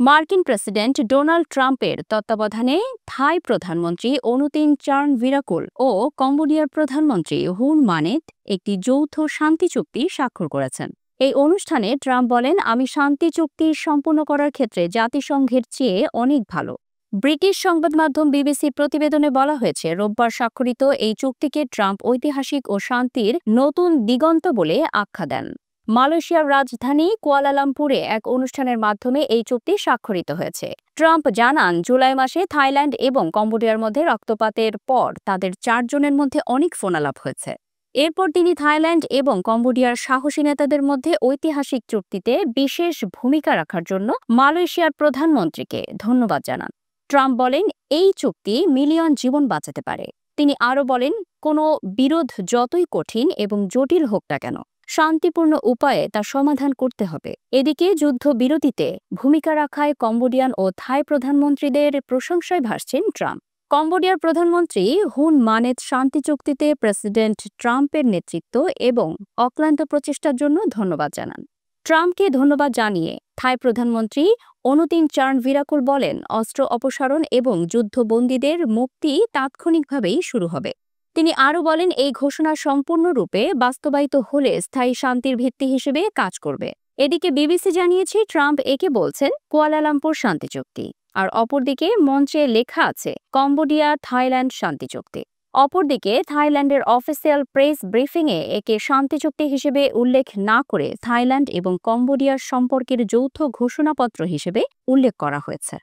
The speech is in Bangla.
মার্কিন প্রেসিডেন্ট ডোনাল্ড ট্রাম্পের তত্ত্বাবধানে থাই প্রধানমন্ত্রী অনুতিন চার্নভিরাকুল ও কম্বোডিয়ার প্রধানমন্ত্রী হুন মানেত একটি যৌথ শান্তি চুক্তি স্বাক্ষর করেছেন। এই অনুষ্ঠানে ট্রাম্প বলেন, আমি শান্তি চুক্তি সম্পূর্ণ করার ক্ষেত্রে জাতিসংঘের চেয়ে অনেক ভালো। ব্রিটিশ সংবাদ মাধ্যম বিবিসির প্রতিবেদনে বলা হয়েছে, রোববার স্বাক্ষরিত এই চুক্তিকে ট্রাম্প ঐতিহাসিক ও শান্তির নতুন দিগন্ত বলে আখ্যা দেন। মালয়েশিয়ার রাজধানী কুয়ালালামপুরে এক অনুষ্ঠানের মাধ্যমে এই চুক্তি স্বাক্ষরিত হয়েছে। ট্রাম্প জানান, জুলাই মাসে থাইল্যান্ড এবং কম্বোডিয়ার মধ্যে রক্তপাতের পর তাদের 4 জনের মধ্যে অনেক ফোনালাপ হয়েছে। এরপর তিনি থাইল্যান্ড এবং কম্বোডিয়ার সাহসী নেতাদের মধ্যে ঐতিহাসিক চুক্তিতে বিশেষ ভূমিকা রাখার জন্য মালয়েশিয়ার প্রধানমন্ত্রীকে ধন্যবাদ জানান। ট্রাম্প বলেন, এই চুক্তি মিলিয়ন জীবন বাঁচাতে পারে। তিনি আরও বলেন, কোনো বিরোধ যতই কঠিন এবং জটিল হোক না কেন, শান্তিপূর্ণ উপায়ে তা সমাধান করতে হবে। এদিকে যুদ্ধবিরতিতে ভূমিকা রাখায় কম্বোডিয়ান ও থাই প্রধানমন্ত্রীদের প্রশংসায় ভাসছেন ট্রাম্প। কম্বোডিয়ার প্রধানমন্ত্রী হুন মানেত শান্তি চুক্তিতে প্রেসিডেন্ট ট্রাম্পের নেতৃত্ব এবং অক্লান্ত প্রচেষ্টার জন্য ধন্যবাদ জানান। ট্রাম্পকে ধন্যবাদ জানিয়ে থাই প্রধানমন্ত্রী অনুতিন চার্নভিরাকুল বলেন, অস্ত্র অপসারণ এবং যুদ্ধবন্দীদের মুক্তি তাৎক্ষণিকভাবেই শুরু হবে। তিনি আরও বলেন, এই ঘোষণা সম্পূর্ণরূপে বাস্তবায়িত হলে স্থায়ী শান্তির ভিত্তি হিসেবে কাজ করবে। এদিকে বিবিসি জানিয়েছে, ট্রাম্প একে বলছেন কুয়ালালামপুর শান্তি চুক্তি, আর অপরদিকে মঞ্চে লেখা আছে কম্বোডিয়া থাইল্যান্ড শান্তি চুক্তি। অপরদিকে থাইল্যান্ডের অফিসিয়াল প্রেস ব্রিফিংয়ে একে শান্তি চুক্তি হিসেবে উল্লেখ না করে থাইল্যান্ড এবং কম্বোডিয়ার সম্পর্কের যৌথ ঘোষণাপত্র হিসেবে উল্লেখ করা হয়েছে।